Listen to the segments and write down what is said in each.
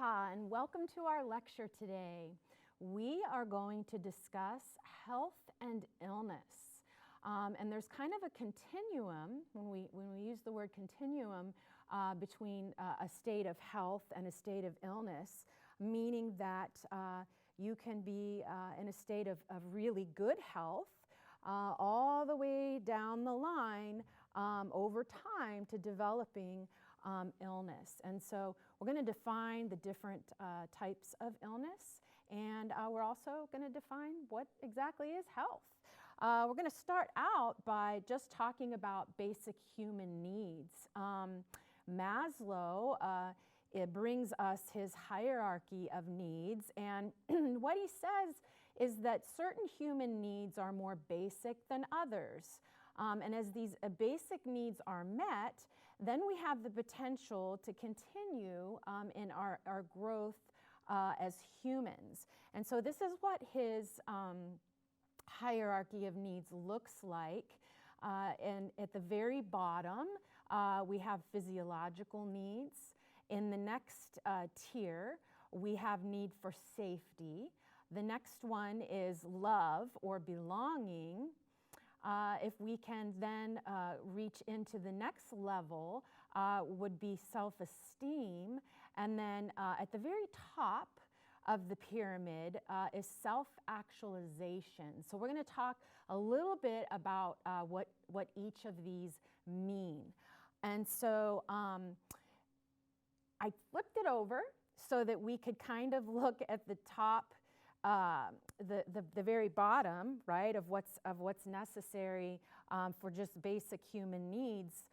Aloha and welcome to our lecture today. We are going to discuss health and illness. And there's kind of a continuum, when we use the word continuum, between a state of health and a state of illness, meaning that you can be in a state of really good health all the way down the line over time to developing illness. And so we're going to define the different types of illness, and we're also going to define what exactly is health. We're going to start out by just talking about basic human needs. Maslow, it brings us his hierarchy of needs, and what he says is that certain human needs are more basic than others. And as these basic needs are met, then we have the potential to continue in our growth as humans. And so this is what his hierarchy of needs looks like. And at the very bottom, we have physiological needs. In the next tier, we have need for safety. The next one is love or belonging. If we can then reach into the next level, would be self-esteem. And then at the very top of the pyramid is self-actualization. So we're going to talk a little bit about what each of these mean. And so I flipped it over so that we could kind of look at the top, the very bottom, right, of what's necessary for just basic human needs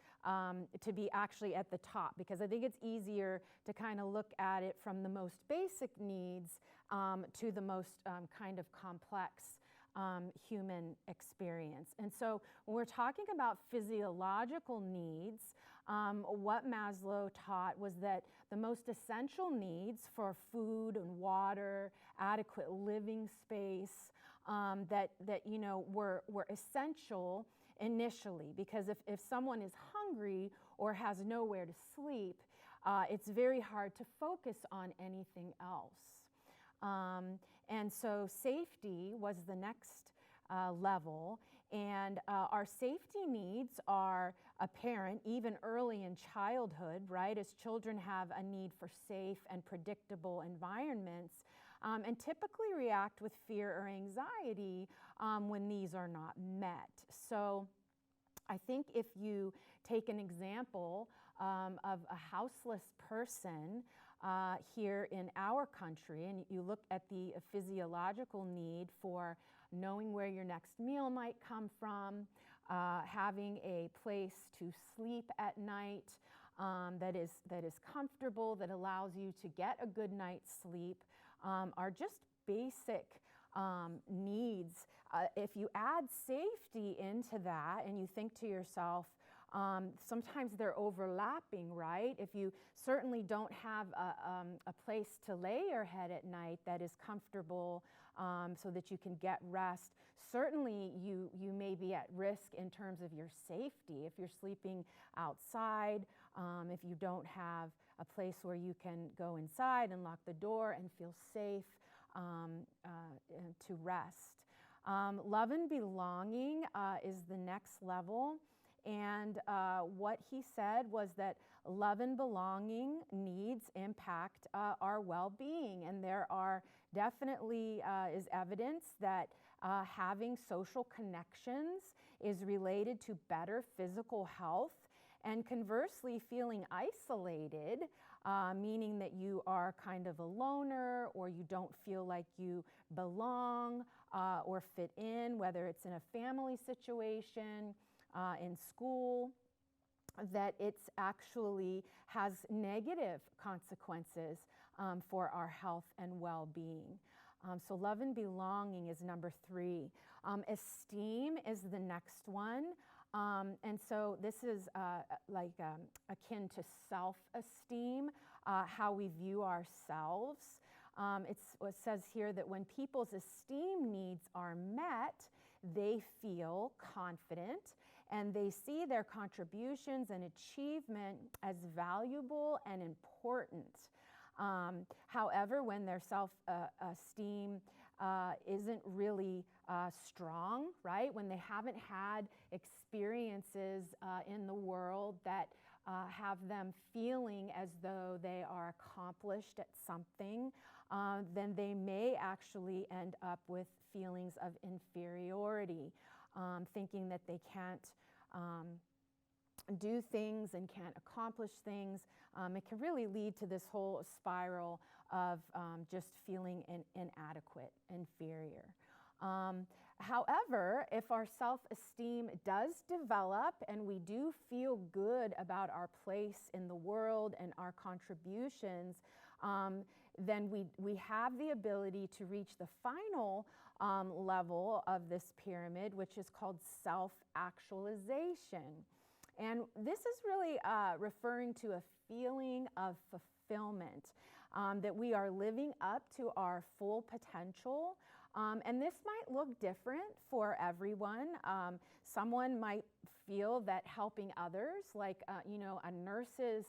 to be actually at the top, because I think it's easier to kind of look at it from the most basic needs to the most kind of complex human experience. And so when we're talking about physiological needs, what Maslow taught was that the most essential needs for food and water, adequate living space, that you know were essential initially, because if someone is hungry or has nowhere to sleep, it's very hard to focus on anything else. And so safety was the next level, and our safety needs are apparent even early in childhood, right? As children have a need for safe and predictable environments, and typically react with fear or anxiety when these are not met. So I think if you take an example of a houseless person here in our country, and you look at the physiological need for knowing where your next meal might come from, having a place to sleep at night that is comfortable, that allows you to get a good night's sleep, are just basic needs. If you add safety into that and you think to yourself, sometimes they're overlapping, right? If you certainly don't have a place to lay your head at night that is comfortable so that you can get rest, certainly you may be at risk in terms of your safety. If you're sleeping outside, if you don't have a place where you can go inside and lock the door and feel safe to rest. Love and belonging is the next level. And what he said was that love and belonging needs impact our well-being. And there are definitely is evidence that having social connections is related to better physical health. And conversely, feeling isolated, meaning that you are kind of a loner or you don't feel like you belong or fit in, whether it's in a family situation, in school, that it's actually has negative consequences for our health and well-being. So love and belonging is number 3. Esteem is the next one. And so this is akin to self-esteem, how we view ourselves. It says here that when people's esteem needs are met, they feel confident and they see their contributions and achievement as valuable and important. However, when their self-esteem isn't really strong, right? When they haven't had experiences in the world that have them feeling as though they are accomplished at something, then they may actually end up with feelings of inferiority, thinking that they can't do things and can't accomplish things. It can really lead to this whole spiral of just feeling inadequate, inferior. However, if our self-esteem does develop and we do feel good about our place in the world and our contributions, then we have the ability to reach the final level of this pyramid, which is called self-actualization. And this is really referring to a feeling of fulfillment, that we are living up to our full potential. And this might look different for everyone. Someone might feel that helping others, like a nurse's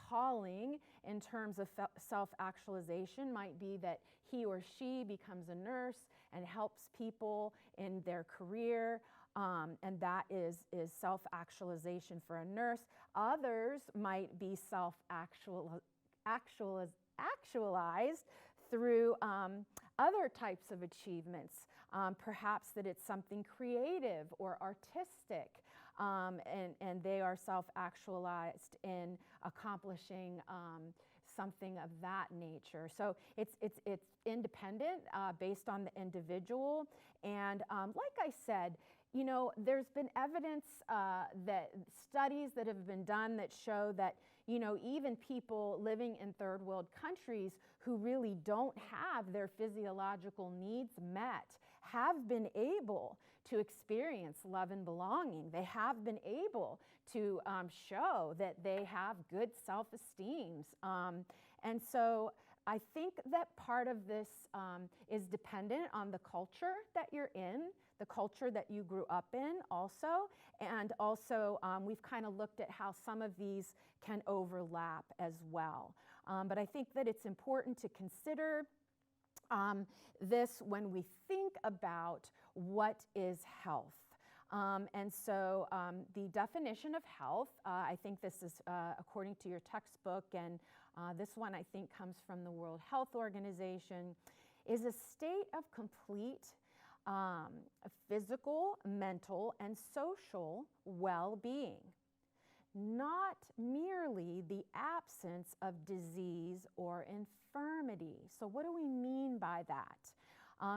calling in terms of self-actualization might be that he or she becomes a nurse and helps people in their career. And that is self-actualization for a nurse. Others might be self-actualized through other types of achievements. Perhaps that it's something creative or artistic, and they are self-actualized in accomplishing something of that nature. So it's independent based on the individual. And like I said, there's been evidence that studies that have been done that show that, even people living in third world countries who really don't have their physiological needs met have been able to experience love and belonging. They have been able to show that they have good self-esteem. And so I think that part of this is dependent on the culture that you're in, the culture that you grew up in also, and also we've kind of looked at how some of these can overlap as well. But I think that it's important to consider this when we think about what is health. And so the definition of health, I think this is according to your textbook, and this one I think comes from the World Health Organization, is a state of complete physical, mental, and social well-being, not merely the absence of disease or infirmity. So what do we mean by that?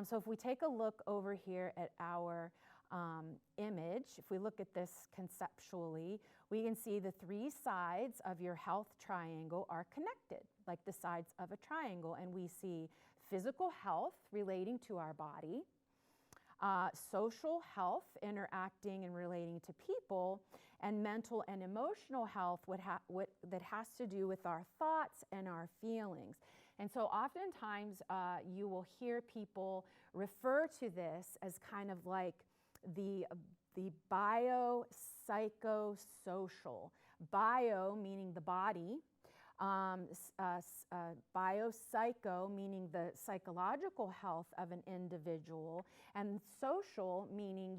So if we take a look over here at our image, if we look at this conceptually, we can see the three sides of your health triangle are connected, like the sides of a triangle, and we see physical health relating to our body, social health interacting and relating to people, and mental and emotional health that has to do with our thoughts and our feelings. And so oftentimes you will hear people refer to this as kind of like the biopsychosocial. Bio meaning the body, biopsycho meaning the psychological health of an individual, and social meaning,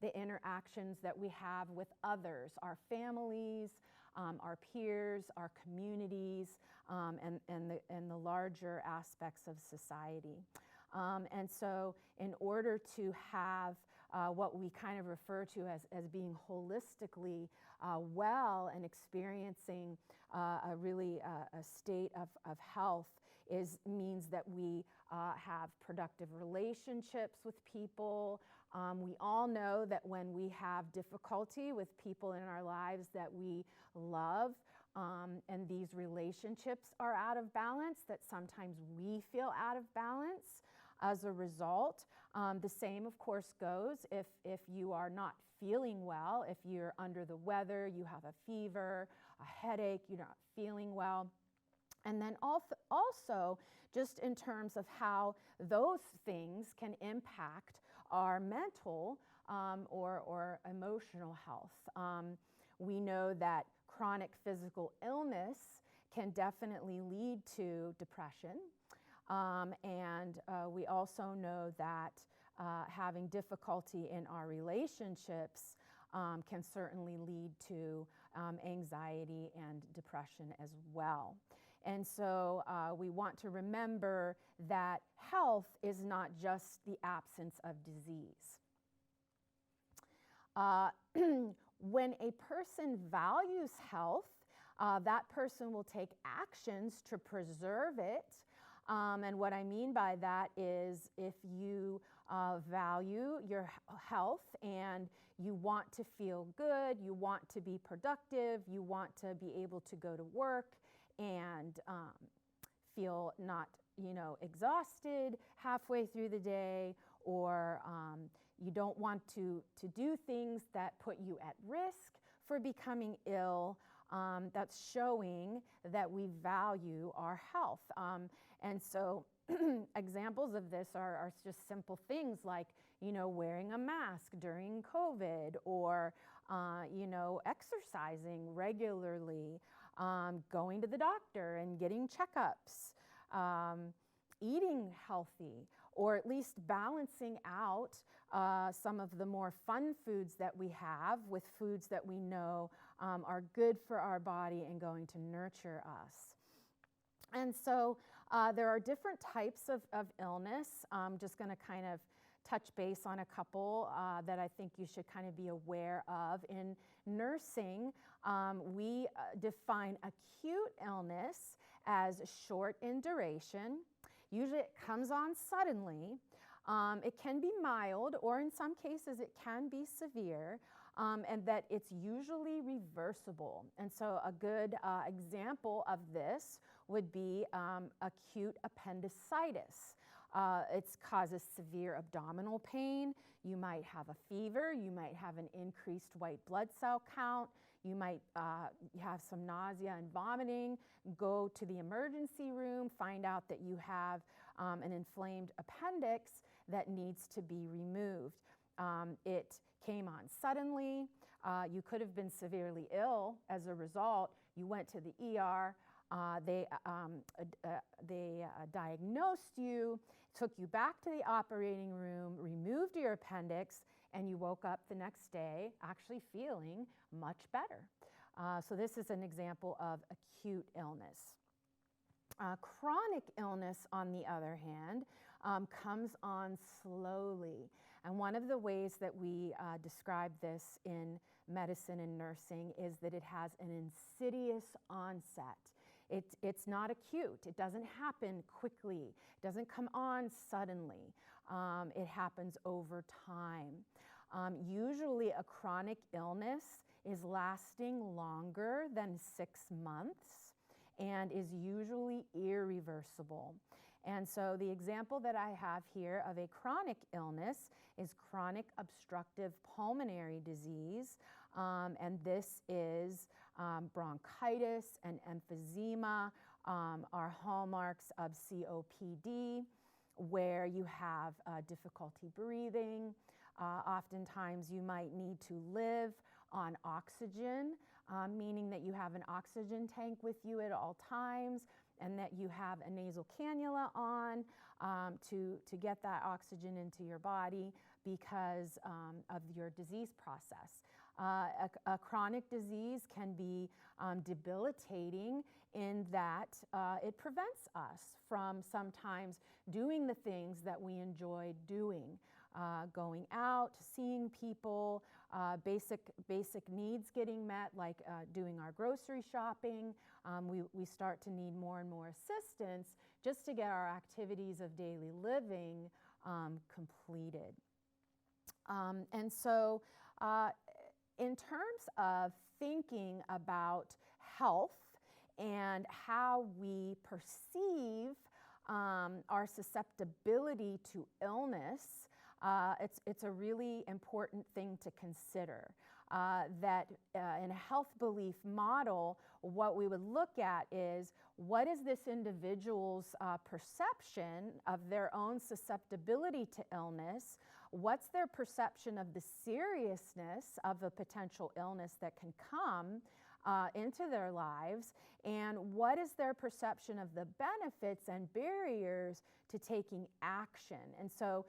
the interactions that we have with others, our families, our peers, our communities, and the larger aspects of society. And so in order to have what we kind of refer to as being holistically well and experiencing a state of health means that we have productive relationships with people. We all know that when we have difficulty with people in our lives that we love, and these relationships are out of balance, that sometimes we feel out of balance as a result. The same, of course, goes if you are not feeling well, if you're under the weather, you have a fever, a headache, you're not feeling well. And then also, just in terms of how those things can impact our mental or emotional health. We know that chronic physical illness can definitely lead to depression. And we also know that having difficulty in our relationships can certainly lead to anxiety and depression as well. And so we want to remember that health is not just the absence of disease. When a person values health, that person will take actions to preserve it. And what I mean by that is if you value your health and you want to feel good, you want to be productive, you want to be able to go to work and feel not, exhausted halfway through the day, or you don't want to do things that put you at risk for becoming ill, that's showing that we value our health. And so examples of this are just simple things like, wearing a mask during COVID, or, exercising regularly, going to the doctor and getting checkups, eating healthy, or at least balancing out some of the more fun foods that we have with foods that we know are good for our body and going to nurture us. And so there are different types of illness. I'm just going to kind of touch base on a couple that I think you should kind of be aware of. In nursing, we define acute illness as short in duration. Usually it comes on suddenly. It can be mild, or in some cases it can be severe, and that it's usually reversible. And so a good example of this would be acute appendicitis. It causes severe abdominal pain. You might have a fever. You might have an increased white blood cell count. You might have some nausea and vomiting. Go to the emergency room, find out that you have an inflamed appendix that needs to be removed. It came on suddenly. You could have been severely ill as a result. You went to the ER. They diagnosed you, took you back to the operating room, removed your appendix, and you woke up the next day actually feeling much better. So this is an example of acute illness. Chronic illness, on the other hand, comes on slowly. And one of the ways that we describe this in medicine and nursing is that it has an insidious onset. It's not acute. It doesn't happen quickly. It doesn't come on suddenly. It happens over time. Usually a chronic illness is lasting longer than 6 months and is usually irreversible. And so the example that I have here of a chronic illness is chronic obstructive pulmonary disease. And this is bronchitis and emphysema are hallmarks of COPD, where you have difficulty breathing. Oftentimes you might need to live on oxygen, meaning that you have an oxygen tank with you at all times, and that you have a nasal cannula on to get that oxygen into your body because of your disease process. A chronic disease can be debilitating in that it prevents us from sometimes doing the things that we enjoy doing. Going out, seeing people, basic needs getting met, like doing our grocery shopping. We start to need more and more assistance just to get our activities of daily living completed. And so in terms of thinking about health and how we perceive our susceptibility to illness, it's a really important thing to consider. That in a health belief model, what we would look at is what is this individual's perception of their own susceptibility to illness? What's their perception of the seriousness of a potential illness that can come? into their lives, and what is their perception of the benefits and barriers to taking action. And so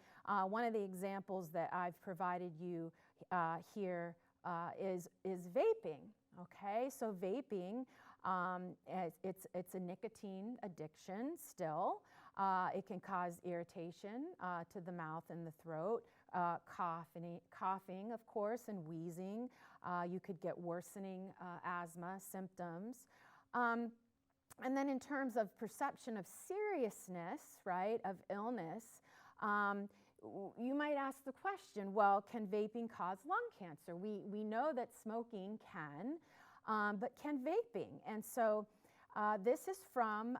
one of the examples that I've provided you here is vaping. Okay, so vaping, it's a nicotine addiction still. It can cause irritation to the mouth and the throat, coughing, of course, and wheezing. You could get worsening asthma symptoms. And then in terms of perception of seriousness, right, of illness, you might ask the question, well, can vaping cause lung cancer? We know that smoking can, but can vaping? And so this is from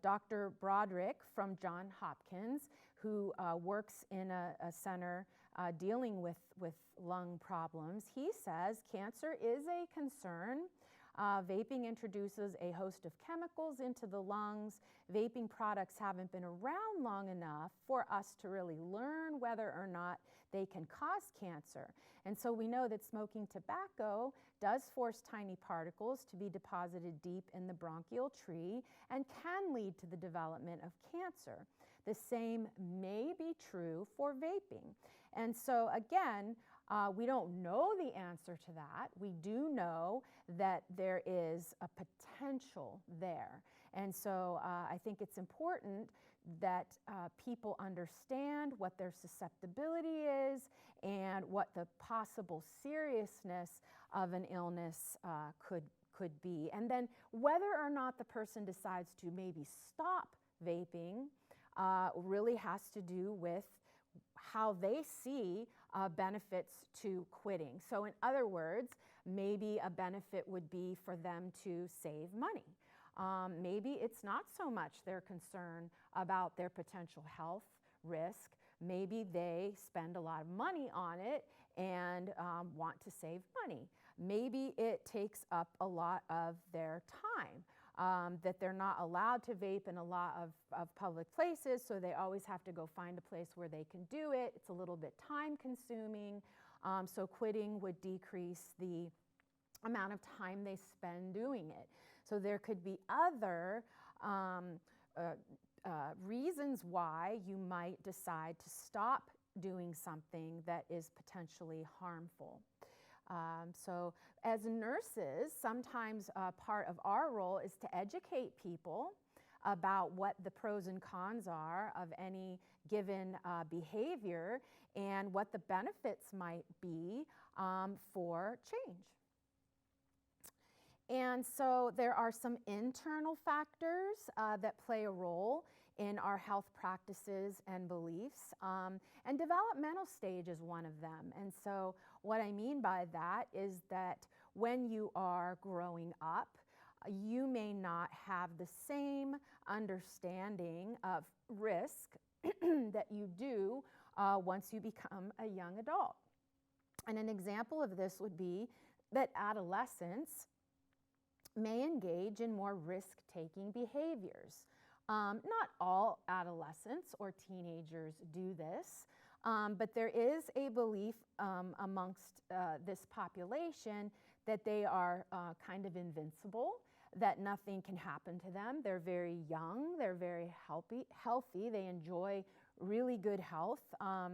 Dr. Broderick from Johns Hopkins, who works in a center dealing with lung problems. He says cancer is a concern. Vaping introduces a host of chemicals into the lungs. Vaping products haven't been around long enough for us to really learn whether or not they can cause cancer. And so we know that smoking tobacco does force tiny particles to be deposited deep in the bronchial tree and can lead to the development of cancer. The same may be true for vaping. And so again, we don't know the answer to that. We do know that there is a potential there. And so I think it's important that people understand what their susceptibility is and what the possible seriousness of an illness could be. And then whether or not the person decides to maybe stop vaping really has to do with how they see benefits to quitting. So in other words, maybe a benefit would be for them to save money. Maybe it's not so much their concern about their potential health risk. Maybe they spend a lot of money on it and want to save money. Maybe it takes up a lot of their time, that they're not allowed to vape in a lot of public places, so they always have to go find a place where they can do it. It's a little bit time consuming, so quitting would decrease the amount of time they spend doing it. So there could be other reasons why you might decide to stop doing something that is potentially harmful. So as nurses, sometimes part of our role is to educate people about what the pros and cons are of any given behavior and what the benefits might be for change. And so there are some internal factors that play a role in our health practices and beliefs, and developmental stage is one of them. And so what I mean by that is that when you are growing up, you may not have the same understanding of risk that you do once you become a young adult. And an example of this would be that adolescents may engage in more risk-taking behaviors. Not all adolescents or teenagers do this, but there is a belief amongst this population that they are kind of invincible, that nothing can happen to them. They're very young, they're very healthy. They enjoy really good health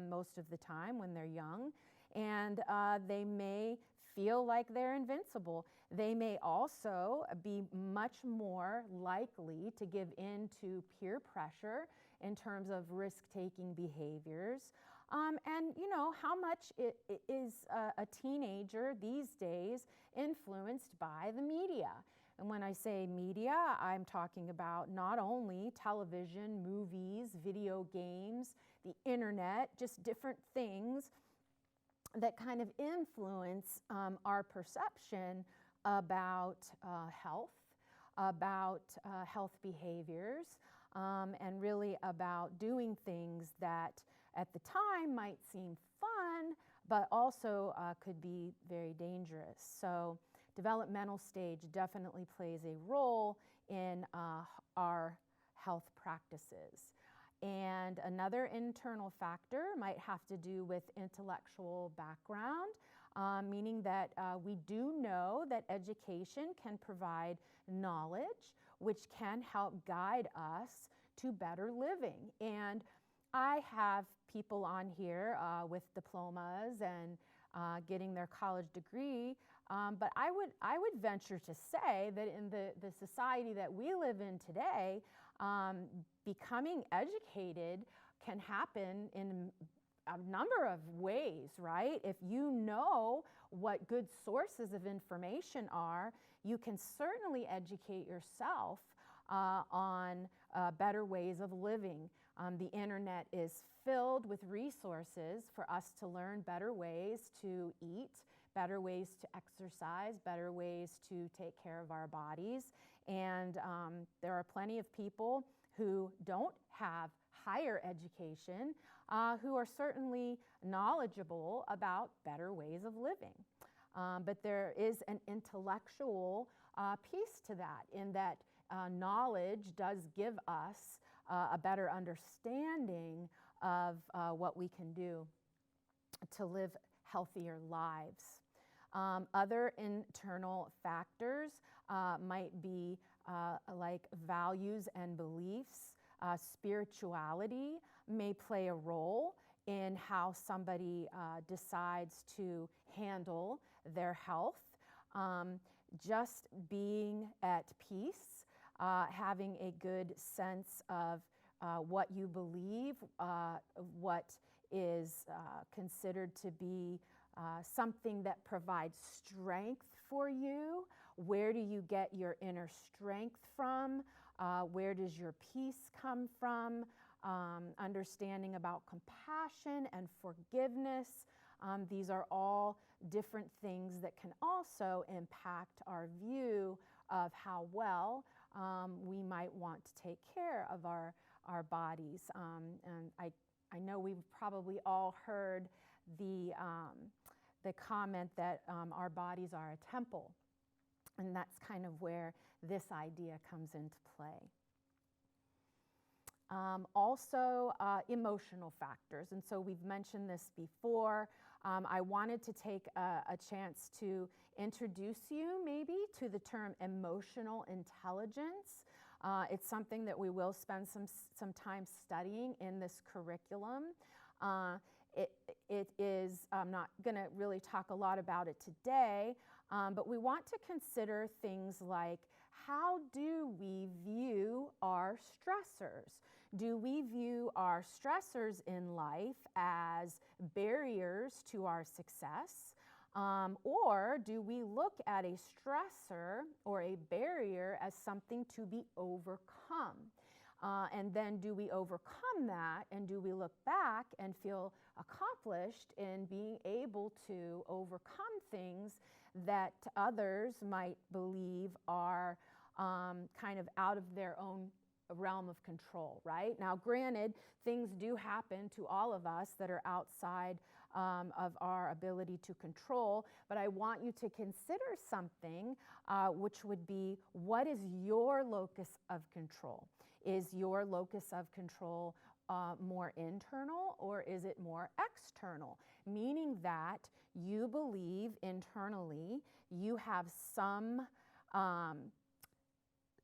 most of the time when they're young, and they may feel like they're invincible. They may also be much more likely to give in to peer pressure in terms of risk-taking behaviors. And you know, how much is a teenager these days influenced by the media? And when I say media, I'm talking about not only television, movies, video games, the internet, just different things that kind of influence our perception about health, about health behaviors, and really about doing things that at the time might seem fun, but also could be very dangerous. So developmental stage definitely plays a role in our health practices. And another internal factor might have to do with intellectual background. meaning that we do know that education can provide knowledge, which can help guide us to better living. And I have people on here with diplomas and getting their college degree, but I would venture to say that in the society that we live in today, becoming educated can happen in a number of ways, right? If you know what good sources of information are, you can certainly educate yourself on better ways of living. The internet is filled with resources for us to learn better ways to eat, better ways to exercise, better ways to take care of our bodies. And there are plenty of people who don't have higher education who are certainly knowledgeable about better ways of living. But there is an intellectual piece to that, in that knowledge does give us a better understanding of what we can do to live healthier lives. Other internal factors might be like values and beliefs. Spirituality may play a role in how somebody decides to handle their health. Just being at peace, having a good sense of what you believe, what is considered to be something that provides strength for you. Where do you get your inner strength from? Where does your peace come from? Understanding about compassion and forgiveness. These are all different things that can also impact our view of how well we might want to take care of our bodies. And I know we've probably all heard the comment that our bodies are a temple. And that's kind of where this idea comes into play. Also, emotional factors. And so we've mentioned this before. I wanted to take a chance to introduce you maybe to the term emotional intelligence. It's something that we will spend some time studying in this curriculum. It is, I'm not going to really talk a lot about it today, but we want to consider things like, how do we view our stressors? Do we view our stressors in life as barriers to our success? Or do we look at a stressor or a barrier as something to be overcome? And then do we overcome that, and do we look back and feel accomplished in being able to overcome things that others might believe are kind of out of their own realm of control, right? Now, granted, things do happen to all of us that are outside of our ability to control, but I want you to consider something which would be, what is your locus of control? Is your locus of control more internal, or is it more external? Meaning that you believe internally you have some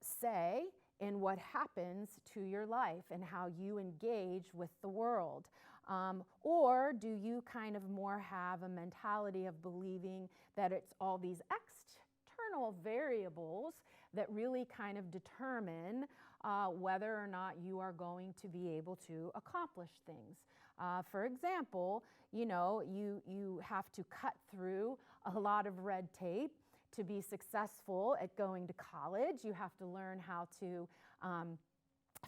say in what happens to your life and how you engage with the world. Or do you kind of more have a mentality of believing that it's all these external variables that really kind of determine whether or not you are going to be able to accomplish things? For example, you have to cut through a lot of red tape to be successful at going to college. You have to learn how to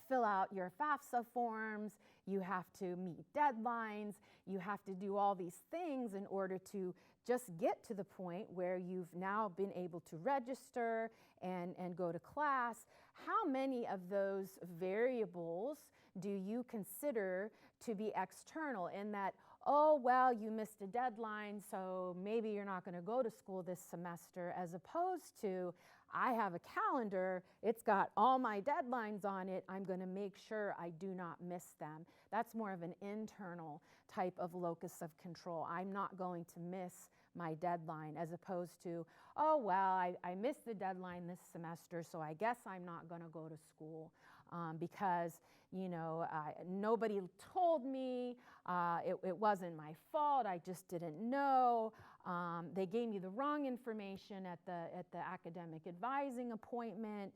fill out your FAFSA forms. You have to meet deadlines. You have to do all these things in order to just get to the point where you've now been able to register and go to class. How many of those variables do you consider to be external, in that, oh, well, you missed a deadline, so maybe you're not going to go to school this semester, as opposed to, I have a calendar, it's got all my deadlines on it, I'm going to make sure I do not miss them. That's more of an internal type of locus of control. I'm not going to miss my deadline, as opposed to, oh, well, I missed the deadline this semester, so I guess I'm not going to go to school because, nobody told me, it wasn't my fault, I just didn't know. They gave me the wrong information at the academic advising appointment.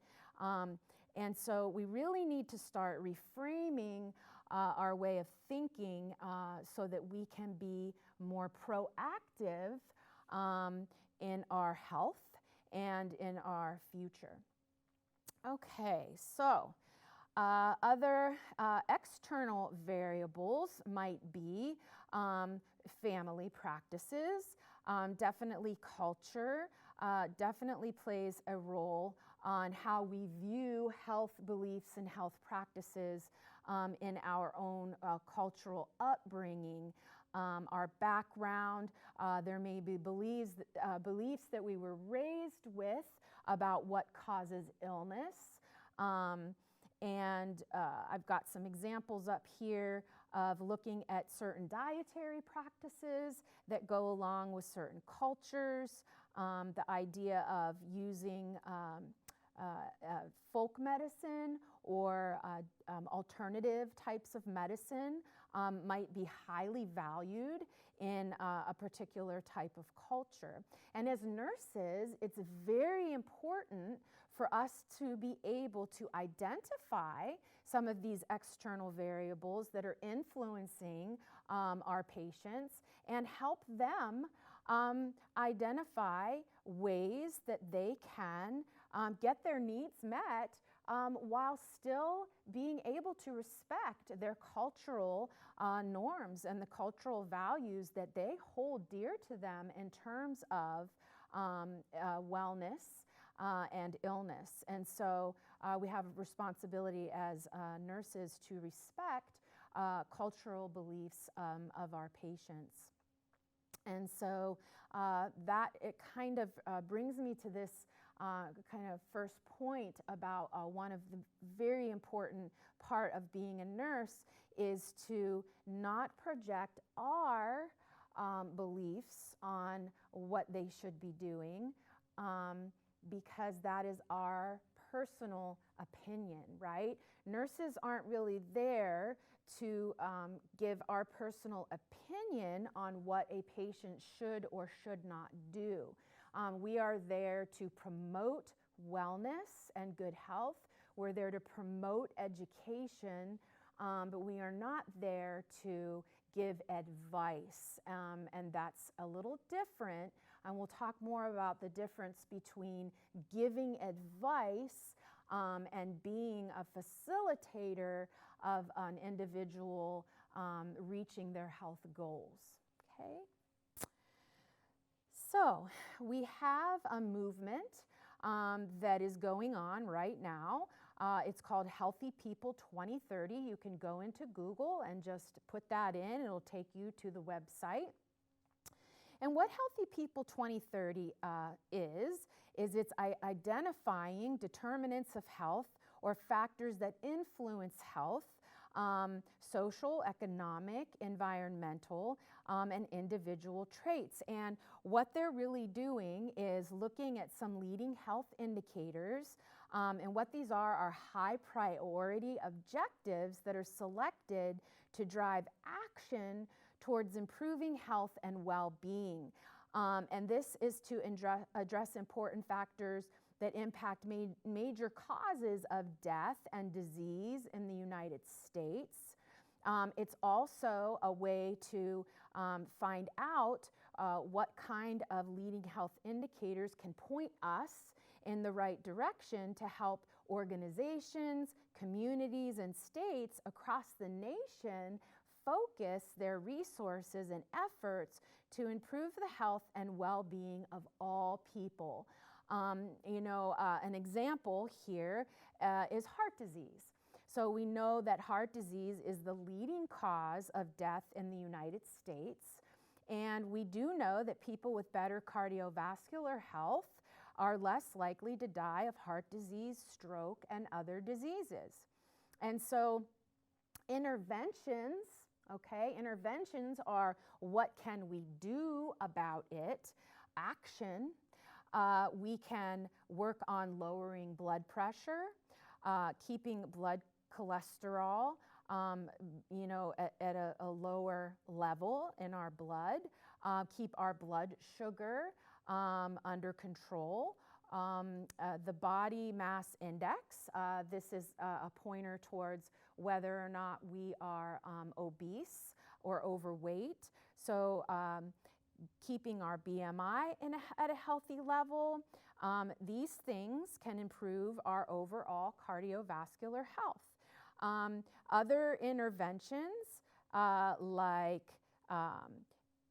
And so we really need to start reframing our way of thinking so that we can be more proactive in our health and in our future. Okay, so other external variables might be family practices. Definitely culture definitely plays a role on how we view health beliefs and health practices in our own cultural upbringing, our background. There may be beliefs that we were raised with about what causes illness. And I've got some examples up here of looking at certain dietary practices that go along with certain cultures, the idea of using folk medicine or alternative types of medicine might be highly valued in a particular type of culture. And as nurses, it's very important for us to be able to identify some of these external variables that are influencing our patients and help them identify ways that they can get their needs met while still being able to respect their cultural norms and the cultural values that they hold dear to them in terms of wellness and illness. And so we have a responsibility as nurses to respect cultural beliefs of our patients. And so that it kind of brings me to this kind of first point about one of the very important part of being a nurse is to not project our beliefs on what they should be doing because that is our personal opinion, right? Nurses aren't really there to give our personal opinion on what a patient should or should not do. We are there to promote wellness and good health. We're there to promote education, but we are not there to give advice. And that's a little different. And we'll talk more about the difference between giving advice and being a facilitator of an individual reaching their health goals. Okay? So we have a movement that is going on right now. It's called Healthy People 2030. You can go into Google and just put that in. It'll take you to the website. And what Healthy People 2030 is it's identifying determinants of health or factors that influence health, social, economic, environmental, and individual traits. And what they're really doing is looking at some leading health indicators, and what these are high priority objectives that are selected to drive action towards improving health and well-being. And this is to address important factors that impact major causes of death and disease in the United States. It's also a way to find out what kind of leading health indicators can point us in the right direction to help organizations, communities, and states across the nation focus their resources and efforts to improve the health and well-being of all people. An example here is heart disease. So we know that heart disease is the leading cause of death in the United States. And we do know that people with better cardiovascular health are less likely to die of heart disease, stroke, and other diseases. And so interventions Okay, interventions are what can we do about it? Action, we can work on lowering blood pressure, keeping blood cholesterol, at a lower level in our blood, keep our blood sugar under control. The body mass index, this is a pointer towards whether or not we are obese or overweight. So keeping our BMI at a healthy level, these things can improve our overall cardiovascular health. Other interventions like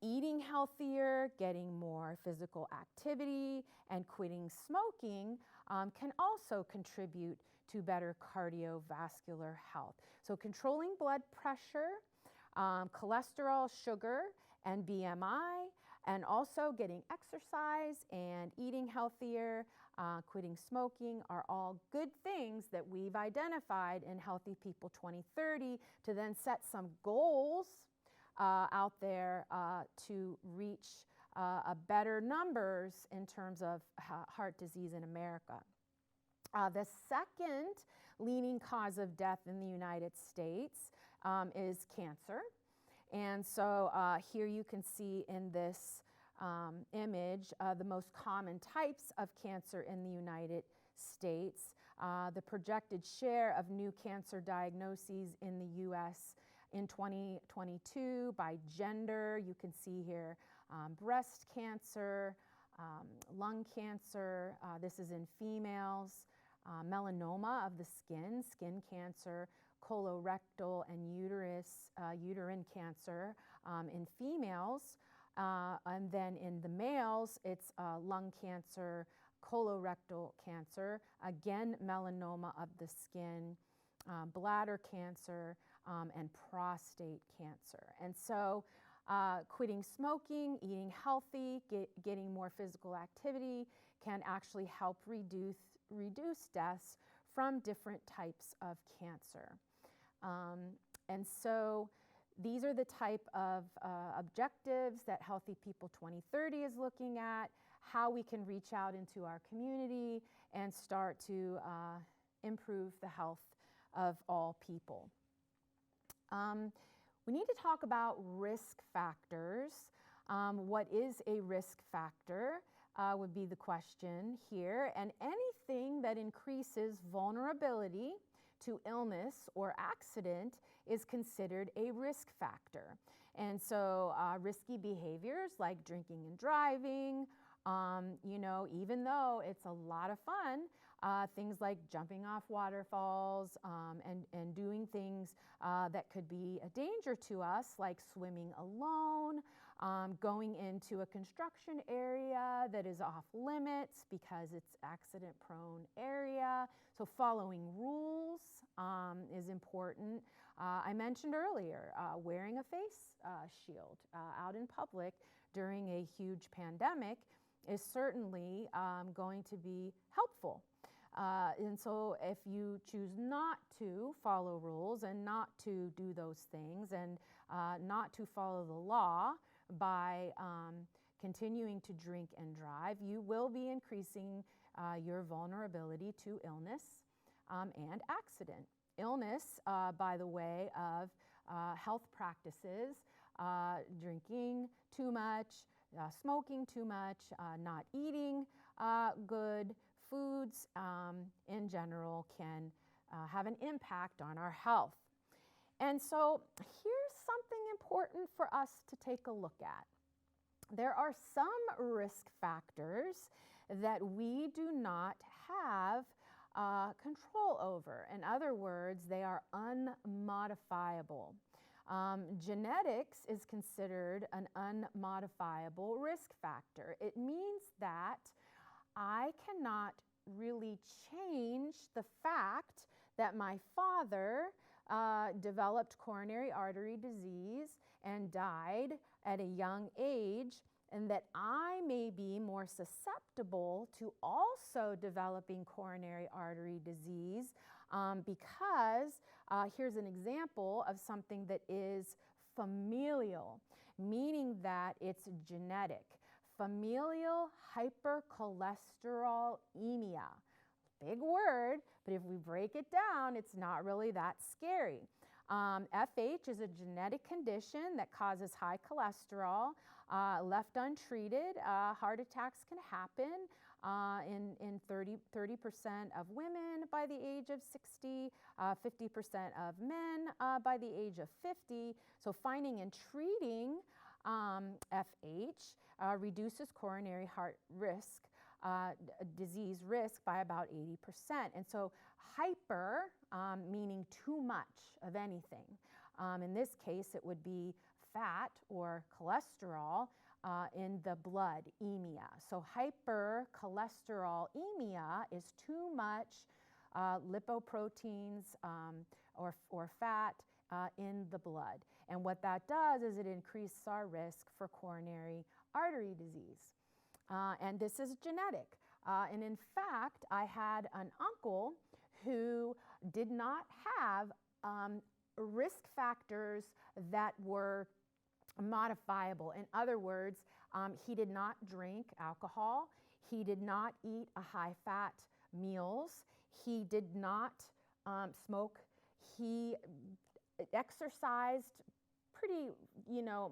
eating healthier, getting more physical activity, and quitting smoking can also contribute to better cardiovascular health. So controlling blood pressure, cholesterol, sugar, and BMI, and also getting exercise and eating healthier, quitting smoking are all good things that we've identified in Healthy People 2030 to then set some goals out there to reach better numbers in terms of heart disease in America. The second leading cause of death in the United States is cancer. And so here you can see in this image the most common types of cancer in the United States. The projected share of new cancer diagnoses in the U.S. in 2022 by gender. You can see here breast cancer, lung cancer, this is in females, melanoma of the skin cancer, colorectal and uterine cancer in females. And then in the males, it's lung cancer, colorectal cancer, again, melanoma of the skin, bladder cancer, and prostate cancer. And so quitting smoking, eating healthy, getting more physical activity can actually help reduce deaths from different types of cancer. And so these are the type of objectives that Healthy People 2030 is looking at, how we can reach out into our community and start to improve the health of all people. We need to talk about risk factors. What is a risk factor would be the question here. And anything that increases vulnerability to illness or accident is considered a risk factor. And so risky behaviors like drinking and driving, even though it's a lot of fun, things like jumping off waterfalls and doing things that could be a danger to us, like swimming alone, going into a construction area that is off limits because it's accident-prone area. So following rules is important. I mentioned earlier wearing a face shield out in public during a huge pandemic is certainly going to be helpful. And so if you choose not to follow rules and not to do those things and not to follow the law by continuing to drink and drive, you will be increasing your vulnerability to illness and accident. Illness, by the way, of health practices, drinking too much, smoking too much, not eating good foods in general can have an impact on our health. And so here's something important for us to take a look at. There are some risk factors that we do not have control over. In other words, they are unmodifiable. Genetics is considered an unmodifiable risk factor. It means that I cannot really change the fact that my father developed coronary artery disease and died at a young age, and that I may be more susceptible to also developing coronary artery disease because here's an example of something that is familial, meaning that it's genetic. Familial hypercholesterolemia. Big word, but if we break it down, it's not really that scary. FH is a genetic condition that causes high cholesterol. Left untreated, heart attacks can happen in 30% of women by the age of 60, 50% of men by the age of 50. So finding and treating FH reduces coronary heart risk, disease risk by about 80%. And so hyper, meaning too much of anything. In this case, it would be fat or cholesterol in the blood, emia. So hypercholesterolemia is too much lipoproteins or fat in the blood. And what that does is it increases our risk for coronary artery disease. And this is genetic. And in fact, I had an uncle who did not have risk factors that were modifiable. In other words, he did not drink alcohol. He did not eat a high-fat meals. He did not smoke. He exercised pretty,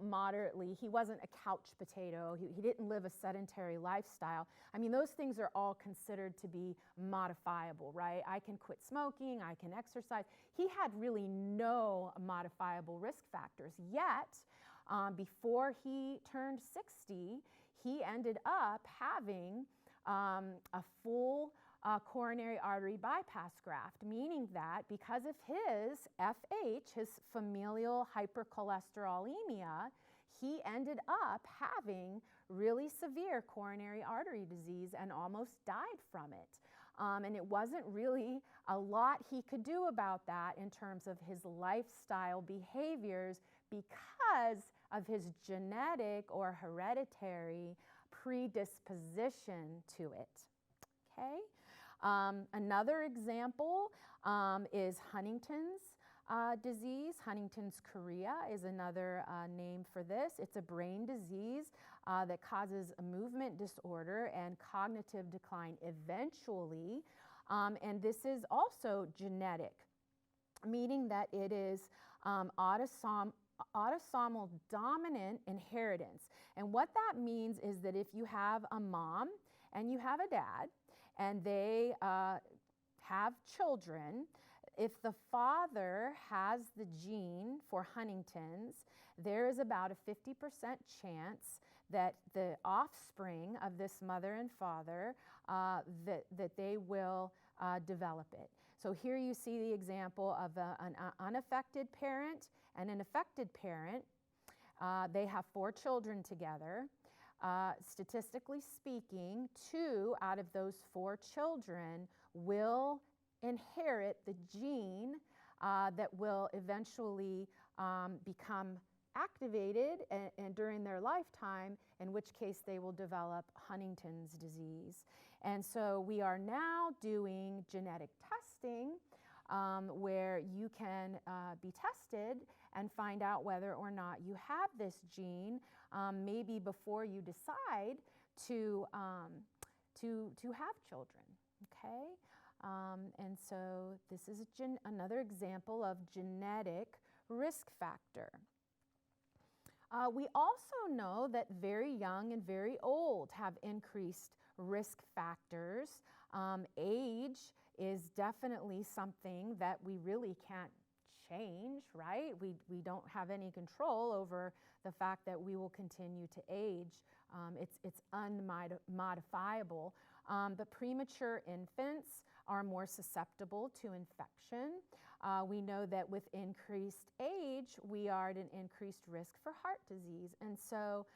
moderately. He wasn't a couch potato. He didn't live a sedentary lifestyle. I mean, those things are all considered to be modifiable, right? I can quit smoking, I can exercise. He had really no modifiable risk factors. Yet, before he turned 60, he ended up having a full coronary artery bypass graft, meaning that because of his FH, his familial hypercholesterolemia, he ended up having really severe coronary artery disease and almost died from it. And it wasn't really a lot he could do about that in terms of his lifestyle behaviors because of his genetic or hereditary predisposition to it. Okay? Another example is Huntington's disease. Huntington's chorea is another name for this. It's a brain disease that causes a movement disorder and cognitive decline eventually. And this is also genetic, meaning that it is autosomal dominant inheritance. And what that means is that if you have a mom and you have a dad, and they have children, if the father has the gene for Huntington's, there is about a 50% chance that the offspring of this mother and father, that they will develop it. So here you see the example of an unaffected parent and an affected parent. They have 4 children together. Statistically speaking, 2 out of those 4 children will inherit the gene that will eventually become activated and during their lifetime, in which case they will develop Huntington's disease. And so we are now doing genetic testing where you can be tested and find out whether or not you have this gene, maybe before you decide to have children. Okay, and so this is another example of genetic risk factor. We also know that very young and very old have increased risk factors. Age is definitely something that we really can't change, right? We don't have any control over the fact that we will continue to age. It's unmodifiable. But premature infants are more susceptible to infection. We know that with increased age, we are at an increased risk for heart disease. And so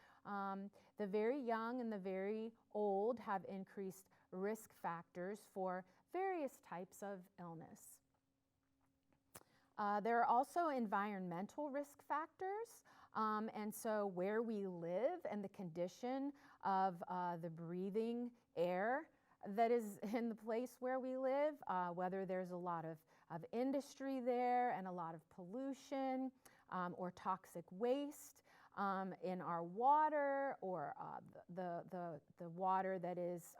the very young and the very old have increased risk factors for various types of illness. There are also environmental risk factors. And so where we live and the condition of the breathing air that is in the place where we live, whether there's a lot of industry there and a lot of pollution, or toxic waste in our water, or the water that is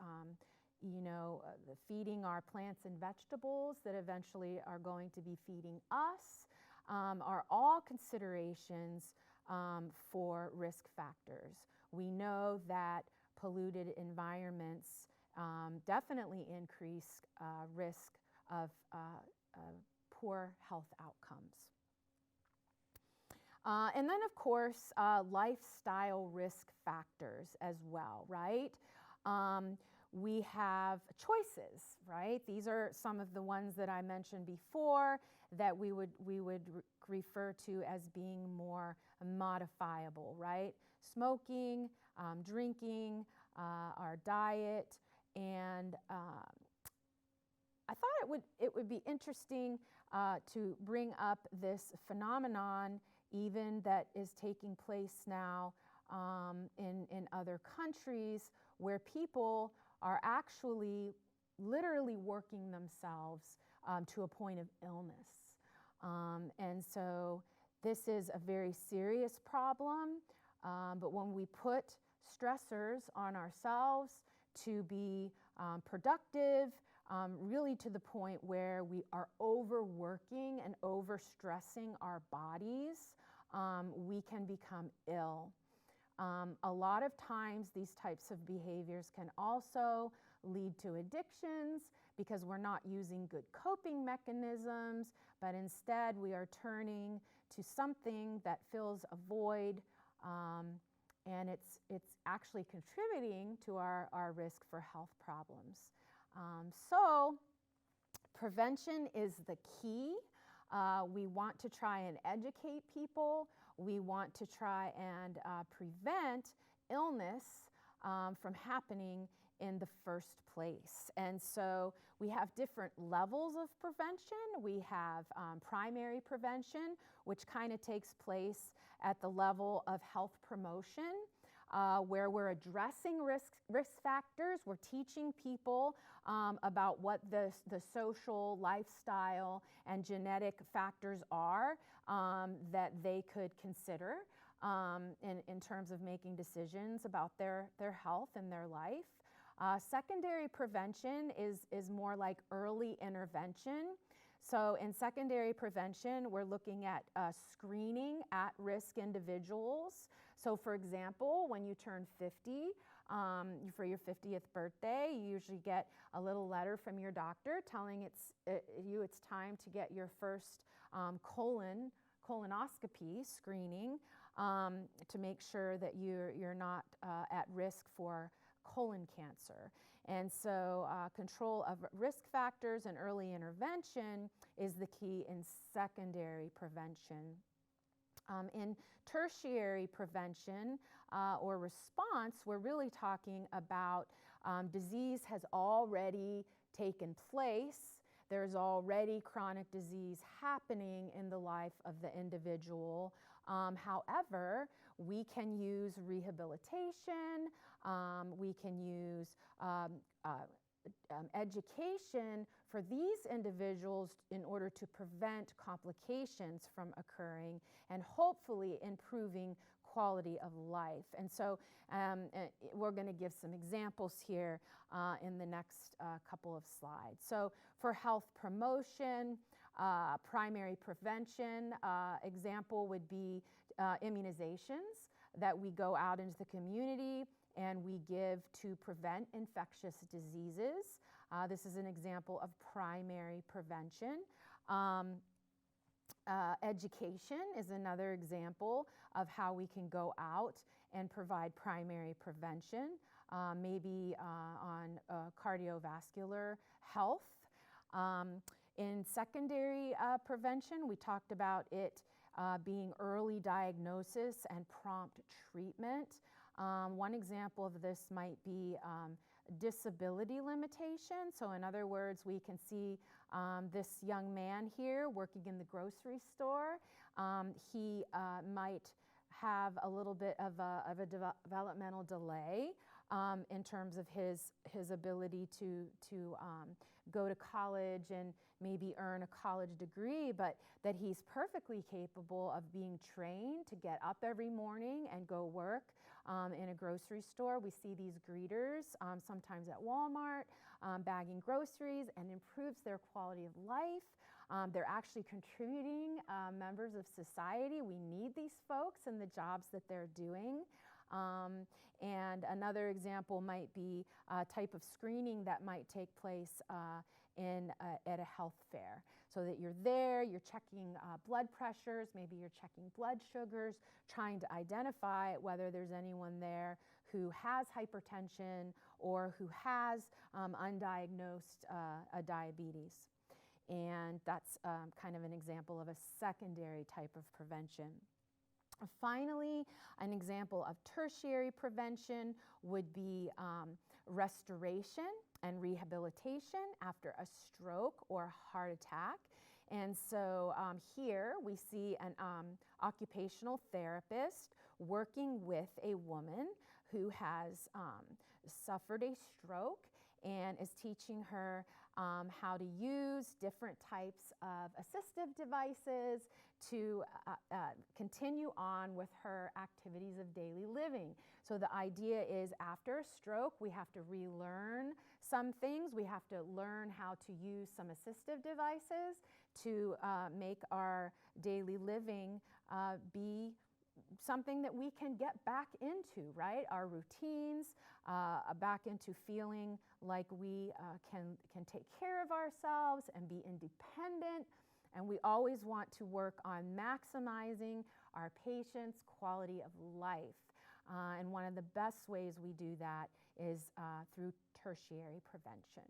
feeding our plants and vegetables that eventually are going to be feeding us, are all considerations for risk factors. We know that polluted environments definitely increase risk of poor health outcomes. And then, of course, lifestyle risk factors as well, right? We have choices, right? These are some of the ones that I mentioned before that we would refer to as being more modifiable, right? Smoking, drinking, our diet, and I thought it would be interesting to bring up this phenomenon, even that is taking place now in other countries, where people are actually literally working themselves to a point of illness. And so this is a very serious problem, but when we put stressors on ourselves to be productive, really to the point where we are overworking and overstressing our bodies, we can become ill. A lot of times these types of behaviors can also lead to addictions because we're not using good coping mechanisms, but instead we are turning to something that fills a void, and it's actually contributing to our risk for health problems. So prevention is the key. We want to try and educate people. We want to try and prevent illness from happening in the first place. And so we have different levels of prevention. We have primary prevention, which kind of takes place at the level of health promotion, where we're addressing risk factors. We're teaching people about what the social, lifestyle, and genetic factors are that they could consider in terms of making decisions about their health and their life. Secondary prevention is more like early intervention. So in secondary prevention, we're looking at screening at-risk individuals. So for example, when you turn 50, for your 50th birthday, you usually get a little letter from your doctor telling it's time to get your first colonoscopy screening to make sure that you're not at risk for colon cancer. And so control of risk factors and early intervention is the key in secondary prevention. In tertiary prevention or response, we're really talking about disease has already taken place. There's already chronic disease happening in the life of the individual. However, we can use rehabilitation, we can use education for these individuals in order to prevent complications from occurring and hopefully improving quality of life. And so we're going to give some examples here in the next couple of slides. So for health promotion, primary prevention, example would be immunizations that we go out into the community and we give to prevent infectious diseases. This is an example of primary prevention. Education is another example of how we can go out and provide primary prevention, maybe on cardiovascular health. In secondary prevention, we talked about it being early diagnosis and prompt treatment. One example of this might be disability limitation. So in other words, we can see this young man here working in the grocery store. He might have a little bit of a developmental delay in terms of his ability to go to college and maybe earn a college degree, but that he's perfectly capable of being trained to get up every morning and go work in a grocery store. We see these greeters sometimes at Walmart bagging groceries, and improves their quality of life. They're actually contributing members of society. We need these folks and the jobs that they're doing. And another example might be a type of screening that might take place at a health fair. So that you're there, you're checking blood pressures, maybe you're checking blood sugars, trying to identify whether there's anyone there who has hypertension or who has undiagnosed diabetes. And that's kind of an example of a secondary type of prevention. Finally, an example of tertiary prevention would be restoration and rehabilitation after a stroke or a heart attack. And so here we see an occupational therapist working with a woman who has suffered a stroke and is teaching her how to use different types of assistive devices to continue on with her activities of daily living. So the idea is after a stroke, we have to relearn some things. We have to learn how to use some assistive devices to make our daily living be something that we can get back into, right? Our routines, back into feeling like we can take care of ourselves and be independent. And we always want to work on maximizing our patients' quality of life. And one of the best ways we do that is through tertiary prevention.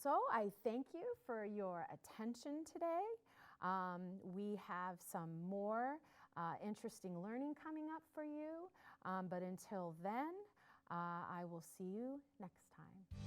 So I thank you for your attention today. We have some more interesting learning coming up for you. But until then, I will see you next time.